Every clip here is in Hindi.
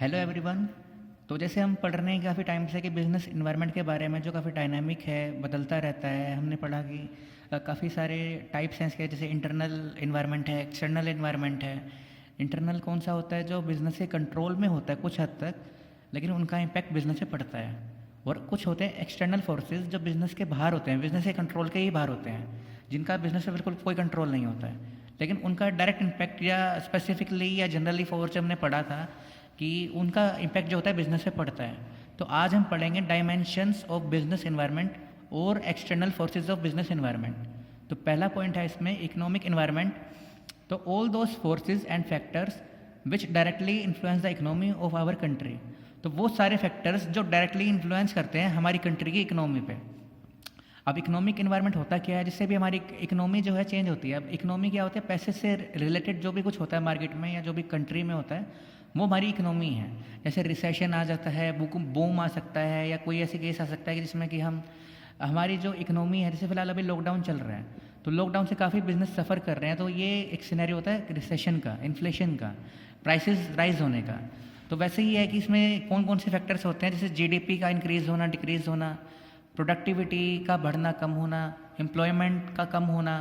Hello everyone. तो जैसे हम पढ़ रहे हैं काफ़ी टाइम से कि बिज़नेस इन्वायरमेंट के बारे में जो काफ़ी डायनामिक है, बदलता रहता है। हमने पढ़ा कि काफ़ी सारे टाइप्स हैं इसके, जैसे इंटरनल इन्वायरमेंट है, एक्सटर्नल इन्वायरमेंट है। इंटरनल कौन सा होता है? जो बिज़नेस के कंट्रोल में होता है कुछ हद तक, लेकिन उनका इम्पैक्ट बिज़नेस पे पड़ता है। और कुछ होते हैं एक्सटर्नल फोर्सेस जो बिज़नेस के बाहर होते हैं, बिज़नेस के कंट्रोल के ही बाहर होते हैं, जिनका बिज़नेस पे बिल्कुल कोई कंट्रोल नहीं होता है, लेकिन उनका डायरेक्ट इम्पैक्ट या स्पेसिफिकली या जनरली फोर्स हमने पढ़ा था कि उनका इम्पैक्ट जो होता है बिजनेस पे पड़ता है। तो आज हम पढ़ेंगे डायमेंशंस ऑफ बिजनेस एनवायरनमेंट और external forces of business environment. तो पहला पॉइंट है इसमें इकोनॉमिक एनवायरनमेंट। तो all those forces and factors which directly influence the economy of our country. तो वो सारे फैक्टर्स जो डायरेक्टली इन्फ्लुएंस करते हैं हमारी कंट्री की इकोनॉमी पे। अब इकोनॉमिक इन्वायरमेंट होता क्या है, जिससे भी हमारी इकोनॉमी जो है चेंज होती है। अब इकोनॉमी क्या होता है? पैसे से रिलेटेड जो भी कुछ होता है मार्केट में या जो भी कंट्री में होता है वो हमारी इकोनॉमी है। जैसे रिसेशन आ जाता है, बूम आ सकता है, या कोई ऐसी केस आ सकता है कि जिसमें कि हमारी जो इकोनॉमी है, जैसे फिलहाल अभी लॉकडाउन चल रहा है, तो लॉकडाउन से काफ़ी बिजनेस सफ़र कर रहे हैं। तो ये एक सिनेरियो होता है रिसेशन का, इन्फ्लेशन का, प्राइसेस राइज होने का। तो वैसे ही है कि इसमें कौन कौन से फैक्टर्स होते हैं, जैसे जीडीपी का इंक्रीज़ होना, डिक्रीज़ होना, प्रोडक्टिविटी का बढ़ना कम होना, एम्प्लॉयमेंट का कम होना,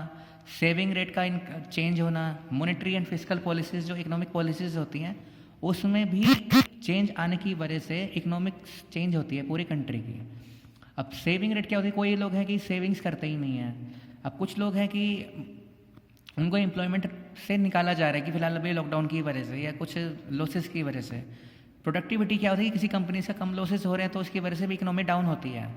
सेविंग रेट का चेंज होना, मॉनेटरी एंड फिजिकल पॉलिसीज़ जो इकोनॉमिक पॉलिसीज़ होती हैं उसमें भी चेंज आने की वजह से इकोनॉमिक चेंज होती है पूरी कंट्री की। अब सेविंग रेट क्या होती है? कोई लोग हैं कि सेविंग्स करते ही नहीं है। अब कुछ लोग हैं कि उनको एम्प्लॉयमेंट से निकाला जा रहा है कि फिलहाल अभी लॉकडाउन की वजह से या कुछ लॉसेस की वजह से। प्रोडक्टिविटी क्या होती है? किसी कंपनी से कम लॉसेस हो रहे हैं तो उसकी वजह से भी इकोनॉमी डाउन होती है।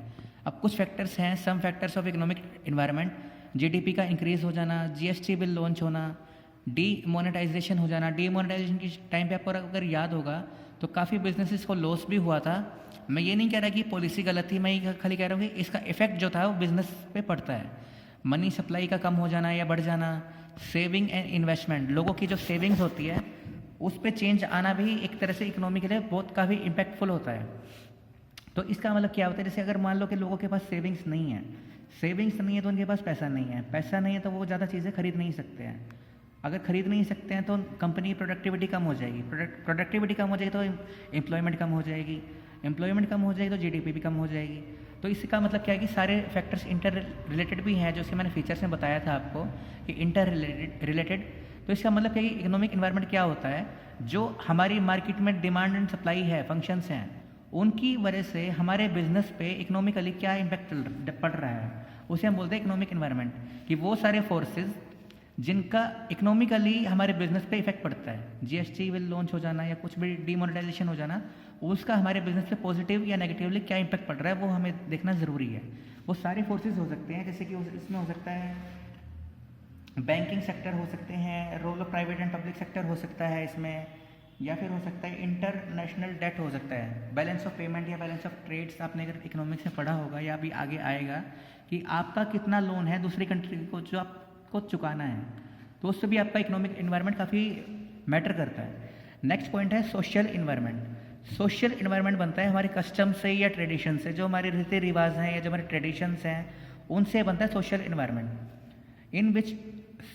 अब कुछ फैक्टर्स हैं, some factors of economic environment, GDP का इंक्रीज हो जाना, जीएसटी बिल लॉन्च होना, डीमोनेटाइजेशन हो जाना। डीमोनेटाइजेशन के टाइम पे आपको अगर याद होगा तो काफ़ी बिजनेसेस को लॉस भी हुआ था। मैं ये नहीं कह रहा कि पॉलिसी गलत थी, मैं ये खाली कह रहा हूँ कि इसका इफेक्ट जो था वो बिजनेस पे पड़ता है। मनी सप्लाई का कम हो जाना या बढ़ जाना, सेविंग एंड इन्वेस्टमेंट, लोगों की जो सेविंग्स होती है उस पर चेंज आना भी एक तरह से इकोनॉमी के लिए बहुत काफ़ी इम्पैक्टफुल होता है। तो इसका मतलब क्या होता है? जैसे अगर मान लो कि लोगों के पास सेविंग्स नहीं है, सेविंग्स नहीं है तो उनके पास पैसा नहीं है, पैसा नहीं है तो वो ज़्यादा चीज़ें खरीद नहीं सकते हैं। अगर खरीद नहीं सकते हैं तो कंपनी की प्रोडक्टिविटी कम हो जाएगी, प्रोडक्टिविटी कम हो जाएगी तो एम्प्लॉयमेंट कम हो जाएगी, एम्प्लॉयमेंट कम हो जाएगी तो जीडीपी भी कम हो जाएगी। तो इसका मतलब क्या है कि सारे फैक्टर्स इंटर रिलेटेड भी हैं, जो इसके मैंने फीचर्स में बताया था आपको कि इंटर रिलेटेड। तो इसका मतलब क्या है कि इकोनॉमिक इन्वायरमेंट क्या होता है? जो हमारी मार्केट में डिमांड एंड सप्लाई है, फंक्शंस हैं, उनकी वजह से हमारे बिजनेस पे इकोनॉमिकली क्या इम्पैक्ट पड़ रहा है, उसे हम बोलते हैं इकोनॉमिक इन्वायरमेंट। कि वो सारे फोर्सेस जिनका इकोनॉमिकली हमारे बिजनेस पे इफेक्ट पड़ता है, जीएसटी विल लॉन्च हो जाना या कुछ भी डीमोनेटाइजेशन हो जाना, उसका हमारे बिजनेस पे पॉजिटिव या नेगेटिवली क्या इम्पैक्ट पड़ रहा है वो हमें देखना ज़रूरी है। वो सारे फोर्सेस हो सकते हैं, जैसे कि इसमें हो सकता है बैंकिंग सेक्टर हो सकते हैं, role of private and public sector हो सकता है इसमें, या फिर हो सकता है इंटरनेशनल डेट हो सकता है, बैलेंस ऑफ पेमेंट या बैलेंस ऑफ ट्रेड्स। आपने अगर इकोनॉमिक्स में पढ़ा होगा या अभी आगे आएगा कि आपका कितना लोन है दूसरी कंट्री को जो आपको चुकाना है, तो उससे भी आपका इकोनॉमिक इन्वायरमेंट काफ़ी मैटर करता है। नेक्स्ट पॉइंट है सोशल इन्वायरमेंट। सोशल इन्वायरमेंट बनता है हमारे कस्टम से या ट्रेडिशन से, जो हमारे रीति रिवाज हैं या जो हमारे ट्रेडिशंस हैं उनसे बनता है social environment. In which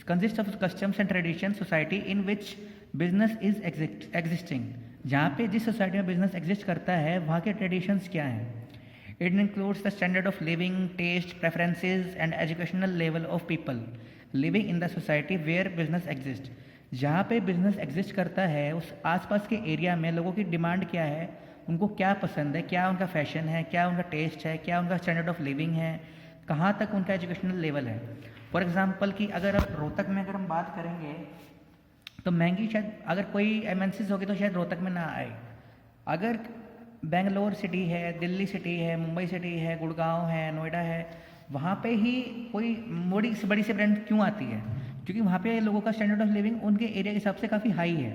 consist of customs and tradition society in which business is existing. जहाँ पे जिस सोसाइटी में बिजनेस एग्जिस्ट करता है वहाँ के ट्रेडिशंस क्या हैं? It includes the standard of living, taste, preferences and educational level of people living in the society where business exist. जहाँ पे बिजनेस एग्जिस्ट करता है उस आसपास के एरिया में लोगों की डिमांड क्या है, उनको क्या पसंद है, क्या उनका फैशन है, क्या उनका टेस्ट है, क्या उनका स्टैंडर्ड ऑफ लिविंग है, कहाँ तक उनका एजुकेशनल लेवल है। फॉर एग्जाम्पल कि अगर अब रोहतक में अगर हम बात करेंगे तो महंगी शायद अगर कोई एमएनसीज होगी तो शायद रोहतक में ना आए। अगर बेंगलोर सिटी है, दिल्ली सिटी है, मुंबई सिटी है, गुड़गांव है, नोएडा है, वहाँ पे ही कोई बड़ी से ब्रांड क्यों आती है? क्योंकि वहाँ पे लोगों का स्टैंडर्ड ऑफ लिविंग उनके एरिया के हिसाब से काफ़ी हाई है,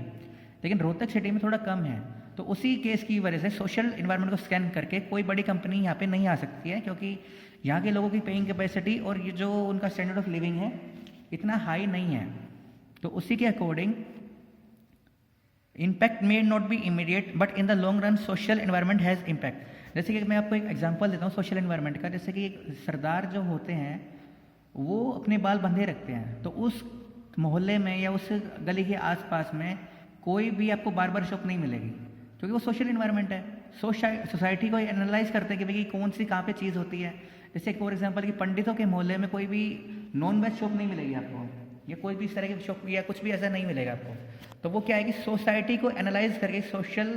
लेकिन रोहतक सिटी में थोड़ा कम है। तो उसी केस की वजह से सोशल इन्वायरमेंट को स्कैन करके कोई बड़ी कंपनी यहाँ पे नहीं आ सकती है, क्योंकि यहाँ के लोगों की पेइंग कैपेसिटी और ये जो उनका स्टैंडर्ड ऑफ लिविंग है इतना हाई नहीं है। तो उसी के according impact may not be immediate but in the long run social environment has impact. जैसे कि मैं आपको एक एग्जांपल देता हूँ सोशल इन्वायरमेंट का। जैसे कि एक सरदार जो होते हैं वो अपने बाल बंधे रखते हैं, तो उस मोहल्ले में या उस गली के आसपास में कोई भी आपको बार्बर शॉप नहीं मिलेगी, क्योंकि वो सोशल इन्वायरमेंट है। सोसाइटी को एनालाइज करते हैं कि भाई कौन सी कहाँ पे चीज़ होती है। जैसे एक फॉर एग्जांपल कि पंडितों के मोहल्ले में कोई भी नॉन वेज शॉप नहीं मिलेगी आपको, या कोई भी इस तरह की शॉप या कुछ भी ऐसा नहीं मिलेगा आपको। तो वो क्या है कि सोसाइटी को एनालाइज करके सोशल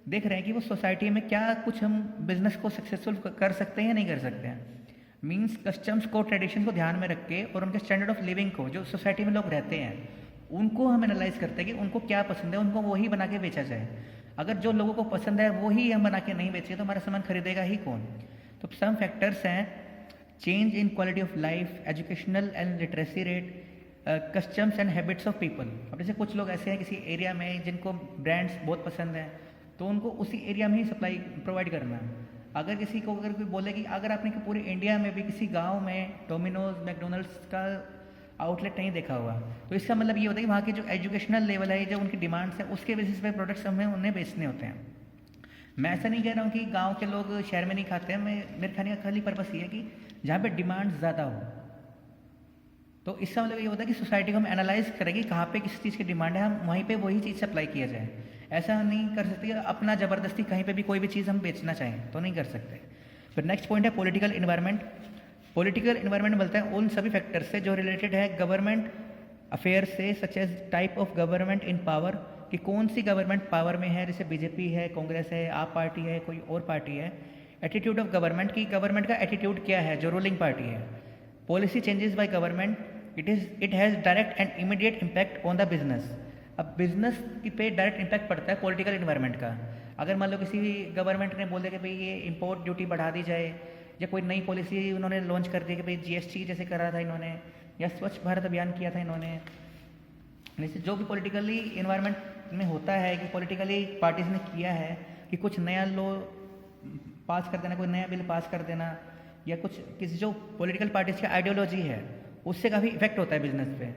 देख रहे हैं कि वो सोसाइटी में क्या कुछ हम बिजनेस को सक्सेसफुल कर सकते हैं या नहीं कर सकते हैं। मीन्स कस्टम्स को, ट्रेडिशन को ध्यान में रख के और उनके स्टैंडर्ड ऑफ लिविंग को, जो सोसाइटी में लोग रहते हैं उनको हम एनालाइज करते हैं कि उनको क्या पसंद है, उनको वही बना के बेचा जाए। अगर जो लोगों को पसंद है वही हम बना के नहीं बेचे तो हमारा सामान खरीदेगा ही कौन। तो सम फैक्टर्स हैं, change in quality of life, educational and literacy rate, customs and habits of people. अब जैसे कुछ लोग ऐसे हैं किसी एरिया में जिनको ब्रांड्स बहुत पसंद हैं तो उनको उसी एरिया में ही सप्लाई प्रोवाइड करना है। अगर किसी को अगर कोई बोले कि अगर आपने पूरे इंडिया में भी किसी गांव में डोमिनोज, मैकडोनल्ड्स का आउटलेट नहीं देखा हुआ, तो इसका मतलब ये होता है कि वहाँ की जो एजुकेशनल लेवल है, जो उनकी डिमांड्स है, उसके बेसिस पे प्रोडक्ट्स हमें उन्हें बेचने होते हैं। मैं ऐसा नहीं कह रहा हूँ कि गांव के लोग शहर में नहीं खाते हैं, मेरे खाने का खाली पर्पस ये है कि जहाँ पे डिमांड ज़्यादा हो। तो इसका मतलब ये होता है कि सोसाइटी को हम एनालाइज करेंगे कहाँ पे किस चीज़ की डिमांड है, हम वहीं पे वही चीज़ सप्लाई किया जाए। ऐसा हम नहीं कर सकते अपना ज़बरदस्ती कहीं पे भी कोई भी चीज़ हम बेचना चाहें तो नहीं कर सकते। फिर नेक्स्ट पॉइंट है पॉलिटिकल इन्वायरमेंट। पॉलिटिकल इन्वायरमेंट बोलते हैं उन सभी फैक्टर्स से जो रिलेटेड है गवर्नमेंट अफेयर से, such as type of government in power, कि कौन सी गवर्नमेंट पावर में है, जैसे बीजेपी है, कांग्रेस है, आप पार्टी है, कोई और पार्टी है। एटीट्यूड ऑफ गवर्नमेंट, की गवर्नमेंट का एटीट्यूड क्या है जो रूलिंग पार्टी है। Policy changes by government, it has direct and immediate impact on the business. अब बिजनेस की पे डायरेक्ट इम्पैक्ट पड़ता है पॉलिटिकल इन्वायरमेंट का। अगर मान लो किसी गवर्नमेंट ने बोल दिया कि भाई ये इंपोर्ट ड्यूटी बढ़ा दी जाए, या कोई नई पॉलिसी उन्होंने लॉन्च कर दी कि भाई जीएसटी जैसे करा था इन्होंने, या स्वच्छ भारत अभियान किया था इन्होंने, जैसे जो भी पॉलिटिकली इन्वायरमेंट में होता है कि पॉलिटिकली पार्टीज ने किया है कि कुछ नया लॉ पास कर देना, कोई नया बिल पास कर देना, या कुछ किसी जो पॉलिटिकल पार्टीज की आइडियोलॉजी है उससे काफ़ी इफेक्ट होता है बिजनेस पे।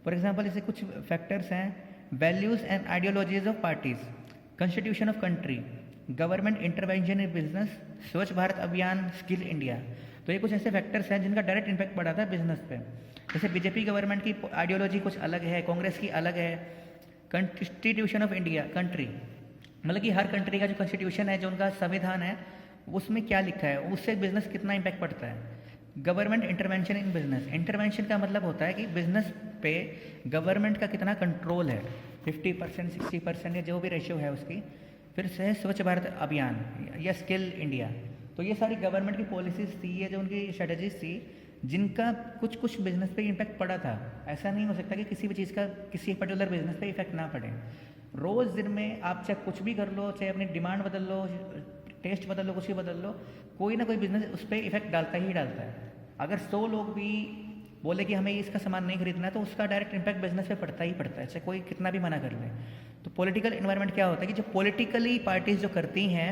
फॉर एग्जांपल जैसे कुछ फैक्टर्स हैं, values and ideologies of parties, constitution of country, government intervention in business, स्वच्छ भारत अभियान, स्किल इंडिया। तो ये कुछ ऐसे फैक्टर्स हैं जिनका डायरेक्ट इम्पैक्ट पड़ा था बिजनेस पे। जैसे बीजेपी गवर्नमेंट की आइडियोलॉजी कुछ अलग है, कांग्रेस की अलग है। कॉन्स्टिट्यूशन ऑफ इंडिया, कंट्री मतलब कि हर कंट्री का जो कॉन्स्टिट्यूशन है, जो उनका संविधान है, उसमें क्या लिखा है, उससे बिजनेस कितना इम्पैक्ट पड़ता है। Government intervention in business, intervention का मतलब होता है कि बिजनेस पे गवर्नमेंट का कितना कंट्रोल है, 50%, 60% या जो भी रेशियो है उसकी। फिर से स्वच्छ भारत अभियान या स्किल इंडिया, तो ये सारी गवर्नमेंट की पॉलिसीज थी, ये जो उनकी स्ट्रेटजीज थी जिनका कुछ कुछ बिजनेस पे इम्पैक्ट पड़ा था। ऐसा नहीं हो सकता कि किसी भी चीज़ का किसी पर्टिकुलर बिजनेस पे इफेक्ट ना पड़े। रोज़ दिन में आप चाहे कुछ भी कर लो, चाहे अपनी डिमांड बदल लो, टेस्ट बदल लो, कुछ भी बदल लो, कोई ना कोई बिजनेस उस पर इफेक्ट डालता ही डालता है। अगर 100 लोग भी बोले कि हमें इसका सामान नहीं खरीदना है तो उसका डायरेक्ट इम्पैक्ट बिजनेस पे पड़ता ही पड़ता है, चाहे कोई कितना भी मना कर ले। तो पॉलिटिकल इन्वायरमेंट क्या होता है कि जो पॉलिटिकली पार्टीज जो करती हैं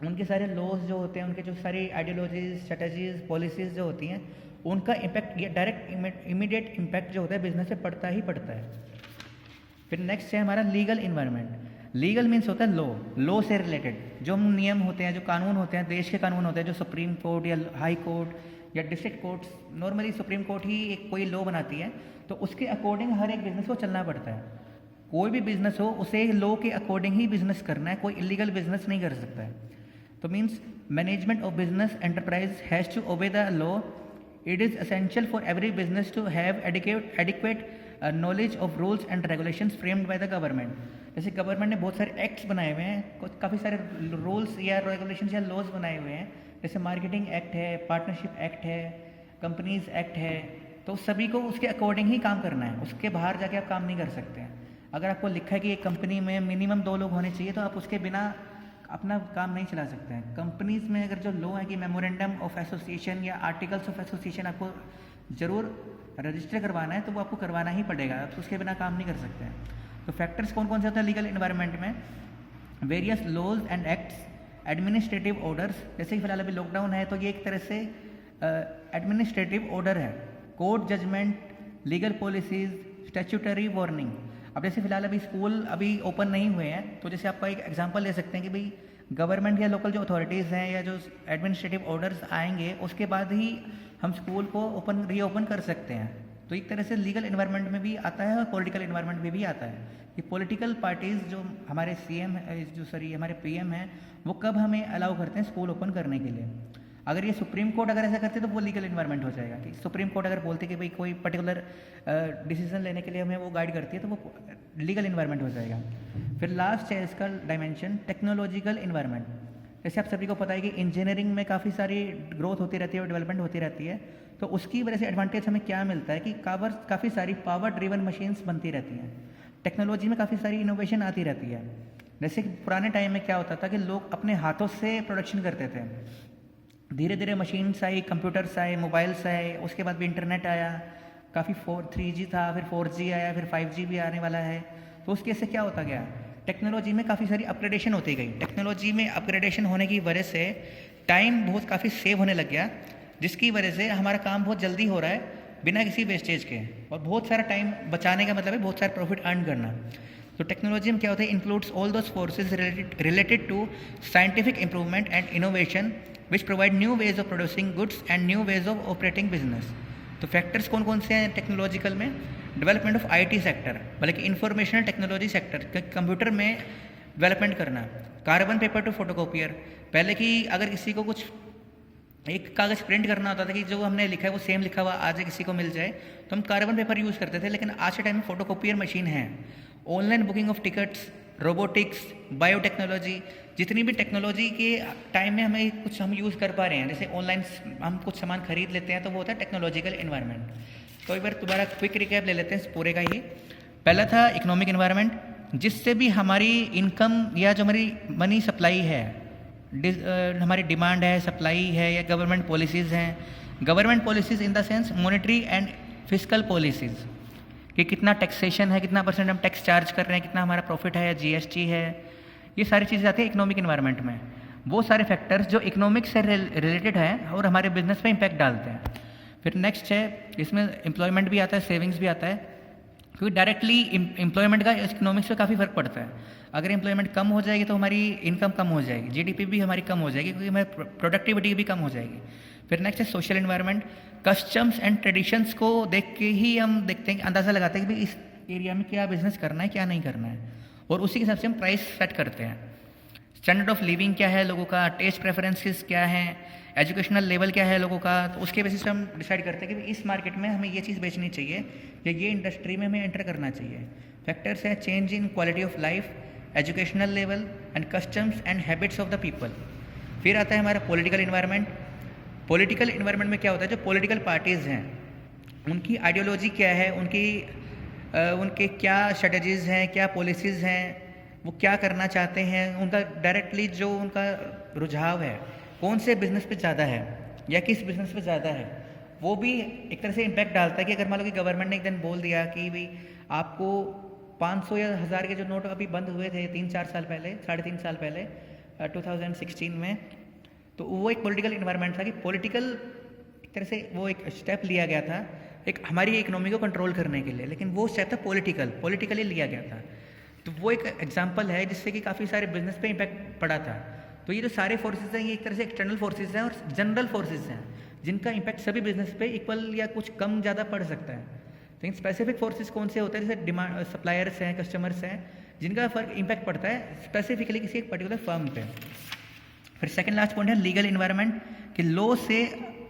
उनके सारे लॉज जो होते हैं, उनके जो सारी आइडियोलॉजीज, स्ट्रेटजीज, पॉलिसीज जो होती हैं, उनका इम्पैक्ट डायरेक्ट इमीडिएट इम्पैक्ट जो होता है बिजनेस पे पड़ता ही पड़ता है। फिर नेक्स्ट है हमारा लीगल इन्वायरमेंट। लीगल मीन्स होता है लॉ से रिलेटेड जो नियम होते हैं, जो कानून होते हैं, देश के कानून होते हैं, जो सुप्रीम कोर्ट या हाई कोर्ट या district courts, normally supreme court ही एक कोई लॉ बनाती है, तो उसके अकॉर्डिंग हर एक बिजनेस को चलना पड़ता है। कोई भी बिजनेस हो उसे लॉ के अकॉर्डिंग ही बिजनेस करना है, कोई इलीगल बिजनेस नहीं कर सकता है। तो means management of business enterprise has to obey the law. It is essential for every business to have adequate knowledge of rules and regulations framed by the government. जैसे गवर्नमेंट ने बहुत सारे एक्ट्स बनाए हुए हैं, काफ़ी सारे रूल्स या रेगुलेशंस या लॉज बनाए हुए हैं, जैसे मार्केटिंग एक्ट है, पार्टनरशिप एक्ट है, कंपनीज एक्ट है। तो सभी को उसके अकॉर्डिंग ही काम करना है, उसके बाहर जाके आप काम नहीं कर सकते हैं। अगर आपको लिखा है कि एक कंपनी में मिनिमम 2 लोग होने चाहिए तो आप उसके बिना अपना काम नहीं चला सकते हैं। कंपनीज में अगर जो लॉ है कि मेमोरेंडम ऑफ एसोसिएशन या आर्टिकल्स ऑफ एसोसिएशन आपको ज़रूर रजिस्टर करवाना है, तो वो आपको करवाना ही पड़ेगा, आप उसके बिना काम नहीं कर सकते हैं। तो फैक्टर्स कौन कौन से होते हैं लीगल इन्वायरमेंट में? Various laws and acts, administrative orders, जैसे कि फिलहाल अभी लॉकडाउन है तो ये एक तरह से एडमिनिस्ट्रेटिव ऑर्डर है, court judgement, legal policies, statutory warning. अब जैसे फिलहाल अभी स्कूल अभी ओपन नहीं हुए हैं, तो जैसे आपका एक एग्जांपल ले सकते हैं कि भाई गवर्नमेंट या लोकल जो अथॉरिटीज़ हैं या जो एडमिनिस्ट्रेटिव ऑर्डर्स आएंगे उसके बाद ही हम स्कूल को रीओपन कर सकते हैं। तो एक तरह से लीगल इन्वायरमेंट में भी आता है और पॉलिटिकल इन्वायरमेंट में भी आता है कि पॉलिटिकल पार्टीज़ जो हमारे सीएम जो सॉरी हमारे पीएम हैं वो कब हमें अलाउ करते हैं स्कूल ओपन करने के लिए। अगर ये सुप्रीम कोर्ट अगर ऐसा करते तो वो लीगल इन्वायरमेंट हो जाएगा कि सुप्रीम कोर्ट अगर बोलते कि भाई कोई पर्टिकुलर डिसीजन लेने के लिए हमें वो गाइड करती है तो वो लीगल इन्वायरमेंट हो जाएगा। फिर लास्ट है इसका डायमेंशन टेक्नोलॉजिकल इन्वायरमेंट। जैसे आप सभी को पता है कि इंजीनियरिंग में काफ़ी सारी ग्रोथ होती रहती है और डेवलपमेंट होती रहती है, तो उसकी वजह से एडवांटेज हमें क्या मिलता है कि काफ़ी सारी पावर ड्रिवन मशीन्स बनती रहती हैं, टेक्नोलॉजी में काफ़ी सारी इनोवेशन आती रहती है। जैसे कि पुराने टाइम में क्या होता था कि लोग अपने हाथों से प्रोडक्शन करते थे, धीरे धीरे मशीन्स आई, कंप्यूटर्स आए, मोबाइल्स आए, उसके बाद भी इंटरनेट आया, काफ़ी 3G था, फिर 4G आया, फिर 5G भी आने वाला है। तो उसके से क्या होता गया, टेक्नोलॉजी में काफ़ी सारी अपग्रेडेशन होती गई। टेक्नोलॉजी में अपग्रेडेशन होने की वजह से टाइम बहुत काफ़ी सेव होने लग गया, जिसकी वजह से हमारा काम बहुत जल्दी हो रहा है बिना किसी वेस्टेज के, और बहुत सारा टाइम बचाने का मतलब है बहुत सारा प्रॉफिट अर्न करना। तो टेक्नोलॉजी में क्या होता है, includes all those forces related to scientific improvement and innovation which provide new ways of producing goods and new ways of operating business. तो फैक्टर्स कौन कौन से हैं टेक्नोलॉजिकल में, डेवलपमेंट ऑफ IT सेक्टर, बल्कि इंफॉर्मेशनल टेक्नोलॉजी सेक्टर, कंप्यूटर में डेवलपमेंट करना, कार्बन पेपर टू फोटोकॉपियर। पहले की अगर किसी को कुछ एक कागज़ प्रिंट करना होता था कि जो हमने लिखा है वो सेम लिखा हुआ आज किसी को मिल जाए, तो हम कार्बन पेपर यूज़ करते थे, लेकिन आज के टाइम में फोटोकॉपियर मशीन है। Online booking of tickets, robotics, biotechnology, जितनी भी टेक्नोलॉजी के टाइम में हमें कुछ हम यूज़ कर पा रहे हैं, जैसे ऑनलाइन हम कुछ सामान खरीद लेते हैं, तो वो होता है टेक्नोलॉजिकल इन्वायरमेंट। तो एक बार दोबारा क्विक रिकैप ले लेते हैं इस पूरे का ही। पहला था इकोनॉमिक इन्वायरमेंट, जिससे भी हमारी इनकम या जो हमारी मनी सप्लाई है, हमारी डिमांड है, सप्लाई है, या गवर्नमेंट पॉलिसीज़ हैं। Government policies in the sense monetary and fiscal policies, कि कितना टैक्सेशन है, कितना परसेंट हम टैक्स चार्ज कर रहे हैं, कितना हमारा प्रॉफिट है या GST है, ये सारी चीज़ें आती है इकोनॉमिक इन्वायरमेंट में। वो सारे फैक्टर्स जो इकोनॉमिक से रिलेटेड हैं और हमारे बिजनेस पे इम्पैक्ट डालते हैं। फिर नेक्स्ट है, इसमें एम्प्लॉयमेंट भी आता है, सेविंग्स भी आता है, क्योंकि डायरेक्टली एम्प्लॉयमेंट का इकोनॉमिक्स पे काफ़ी फ़र्क पड़ता है। अगर एम्प्लॉयमेंट कम हो जाएगी तो हमारी इनकम कम हो जाएगी, GDP भी हमारी कम हो जाएगी, क्योंकि हमारी प्रोडक्टिविटी भी कम हो जाएगी। फिर नेक्स्ट है social environment, customs and traditions को देख के ही हम देखते हैं, अंदाज़ा लगाते हैं कि भाई इस एरिया में क्या बिजनेस करना है, क्या नहीं करना है, और उसी के हिसाब से हम प्राइस सेट करते हैं। स्टैंडर्ड ऑफ लिविंग क्या है लोगों का, टेस्ट प्रेफरेंसेस क्या हैं, एजुकेशनल लेवल क्या है लोगों का, तो उसके बेसिस पे हम डिसाइड करते हैं कि इस मार्केट में हमें ये चीज़ बेचनी चाहिए या ये इंडस्ट्री में हमें एंटर करना चाहिए। फैक्टर्स है change in quality of life, educational level and customs and habits of the people. फिर आता है हमारा पॉलिटिकल इन्वायरमेंट। पॉलिटिकल इन्वायरमेंट में क्या होता है, जो पॉलिटिकल पार्टीज़ हैं उनकी आइडियोलॉजी क्या है, उनके क्या स्ट्रेटजीज़ हैं, क्या पॉलिसीज़ हैं, वो क्या करना चाहते हैं, उनका डायरेक्टली जो उनका रुझाव है कौन से बिज़नेस पे ज़्यादा है या किस बिज़नेस पे ज़्यादा है, वो भी एक तरह से इम्पैक्ट डालता है। कि अगर मान लो कि गवर्नमेंट ने एक दिन बोल दिया कि भाई आपको 500 या 1000 के जो नोट अभी बंद हुए थे 3-4 साल पहले, 3.5 साल पहले 2016 में, तो वो एक पॉलिटिकल इन्वायरमेंट था कि पॉलिटिकल एक तरह से वो एक स्टेप लिया गया था एक हमारी इकोनॉमी को कंट्रोल करने के लिए, लेकिन वो स्टेप था पॉलिटिकली लिया गया था। तो वो एक एग्जांपल है जिससे कि काफ़ी सारे बिजनेस पे इम्पैक्ट पड़ा था। तो ये जो सारे फोर्सेज हैं ये एक तरह से एक्सटर्नल फोर्सेज हैं और जनरल फोर्सेज हैं जिनका इम्पैक्ट सभी बिजनेस पे इक्वल या कुछ कम ज़्यादा पड़ सकता है। लेकिन स्पेसिफिक फोर्सेज कौन से होते हैं, जैसे डिमांड सप्लायर्स हैं, कस्टमर्स हैं, जिनका फर्क इम्पैक्ट पड़ता है स्पेसिफिकली किसी एक पर्टिकुलर फर्म पे। फिर सेकंड लास्ट पॉइंट है लीगल इन्वायरमेंट, कि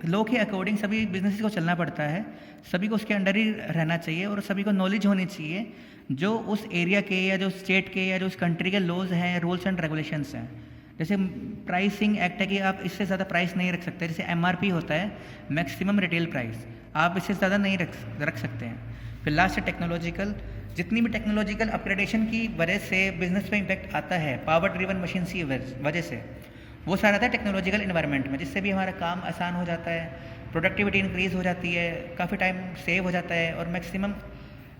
लॉ के अकॉर्डिंग सभी बिजनेस को चलना पड़ता है, सभी को उसके अंडर ही रहना चाहिए और सभी को नॉलेज होनी चाहिए जो उस एरिया के या जो स्टेट के या जो उस कंट्री के लॉज हैं, रूल्स एंड रेगुलेशंस हैं। जैसे प्राइसिंग एक्ट है कि आप इससे ज़्यादा प्राइस नहीं रख सकते, जैसे MRP होता है मैक्सिमम रिटेल प्राइस, आप इससे ज़्यादा नहीं रख सकते हैं। फिर लास्ट है टेक्नोलॉजिकल, जितनी भी टेक्नोलॉजिकल अपग्रेडेशन की वजह से बिजनेस पे इम्पैक्ट आता है पावर ड्रिवन मशीन की वजह से, वो सारा था टेक्नोलॉजिकल इन्वायरमेंट में, जिससे भी हमारा काम आसान हो जाता है, प्रोडक्टिविटी इंक्रीज़ हो जाती है, काफ़ी टाइम सेव हो जाता है और मैक्सिमम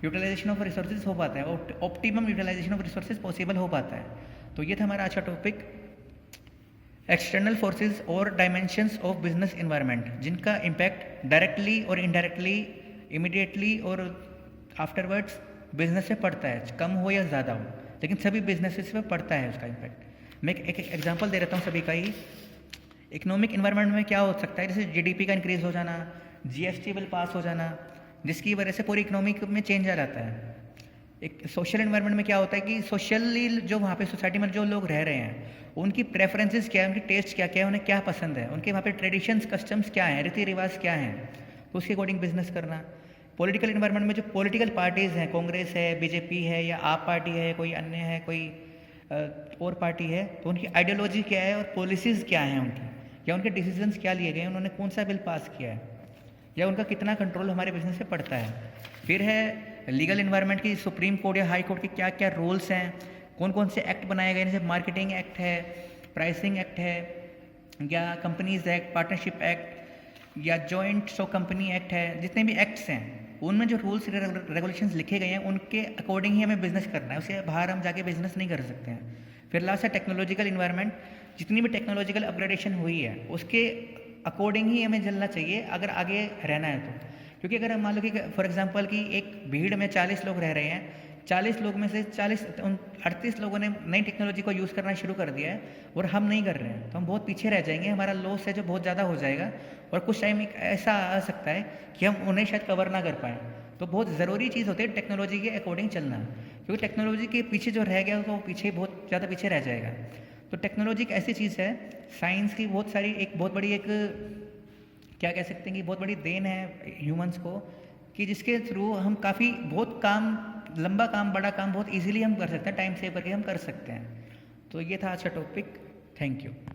यूटिलाइजेशन ऑफ रिसोर्सेज हो पाता है, optimum utilisation of resources possible हो पाता है। तो ये था हमारा अच्छा टॉपिक, एक्सटर्नल फोर्सेज और डायमेंशंस ऑफ बिजनेस इन्वायरमेंट, जिनका इम्पैक्ट डायरेक्टली और इनडायरेक्टली, इमीडिएटली और आफ्टरवर्ड्स बिजनेस पे पड़ता है, कम हो या ज़्यादा हो, लेकिन सभी बिजनेसेस पे पड़ता है उसका इम्पैक्ट। मैं एक एग्जांपल दे देता हूँ सभी का ही। इकोनॉमिक इन्वायरमेंट में क्या हो सकता है, जैसे GDP का इंक्रीज़ हो जाना, GST बिल पास हो जाना, जिसकी वजह से पूरी इकोनॉमी में चेंज आ जाता है। एक सोशल एनवायरनमेंट में क्या होता है कि सोशली जो वहाँ पे सोसाइटी में जो लोग रह रहे हैं उनकी प्रेफरेंसेस क्या है, उनकी टेस्ट क्या क्या है, उन्हें क्या पसंद है, उनके वहाँ पे ट्रेडिशंस कस्टम्स क्या हैं, रीति रिवाज क्या हैं, तो उसके अकॉर्डिंग बिजनेस करना। पॉलिटिकल इन्वायरमेंट में जो पॉलिटिकल पार्टीज़ हैं, कांग्रेस है, बीजेपी है, या आप पार्टी है, कोई अन्य है, कोई और पार्टी है, तो उनकी आइडियोलॉजी क्या है और पॉलिसीज़ क्या हैं उनकी, या उनके डिसीजंस क्या लिए गए, उन्होंने कौन सा बिल पास किया है, या उनका कितना कंट्रोल हमारे बिजनेस पे पड़ता है। फिर है लीगल इन्वायरमेंट की, सुप्रीम कोर्ट या हाई कोर्ट के क्या क्या रूल्स हैं, कौन कौन से एक्ट बनाए गए, जैसे मार्केटिंग एक्ट है, प्राइसिंग एक्ट है, या कंपनीज एक्ट, पार्टनरशिप एक्ट, या जॉइंट सो कंपनी एक्ट है, जितने भी एक्ट्स हैं उनमें जो रूल्स रेगुलेशंस लिखे गए हैं उनके अकॉर्डिंग ही हमें बिजनेस करना है, उसके बाहर हम जाके बिजनेस नहीं कर सकते हैं। फिर लास्ट है टेक्नोलॉजिकल इन्वायरमेंट, जितनी भी टेक्नोलॉजिकल अपग्रेडेशन हुई है उसके अकॉर्डिंग ही हमें चलना चाहिए अगर आगे रहना है तो। क्योंकि अगर हम मान लो कि फॉर एग्जांपल कि एक भीड़ में 40 लोग रह रहे हैं, 40 लोग में से 38 लोगों ने नई टेक्नोलॉजी को यूज़ करना शुरू कर दिया है और हम नहीं कर रहे हैं, तो हम बहुत पीछे रह जाएंगे, हमारा लॉस है जो बहुत ज़्यादा हो जाएगा, और कुछ टाइम एक ऐसा आ सकता है कि हम उन्हें शायद कवर ना कर पाएँ। तो बहुत ज़रूरी चीज़ होती है टेक्नोलॉजी के अकॉर्डिंग चलना, क्योंकि टेक्नोलॉजी के पीछे जो रह गया तो वो पीछे बहुत ज़्यादा पीछे रह जाएगा। तो टेक्नोलॉजी एक ऐसी चीज़ है, साइंस की बहुत सारी एक बहुत बड़ी एक क्या कह सकते हैं कि बहुत बड़ी देन है ह्यूमंस को, कि जिसके थ्रू हम काफ़ी बहुत काम, लंबा काम, बड़ा काम बहुत इजीली हम कर सकते हैं, टाइम सेव करके हम कर सकते हैं। तो ये था आज का टॉपिक। Thank you.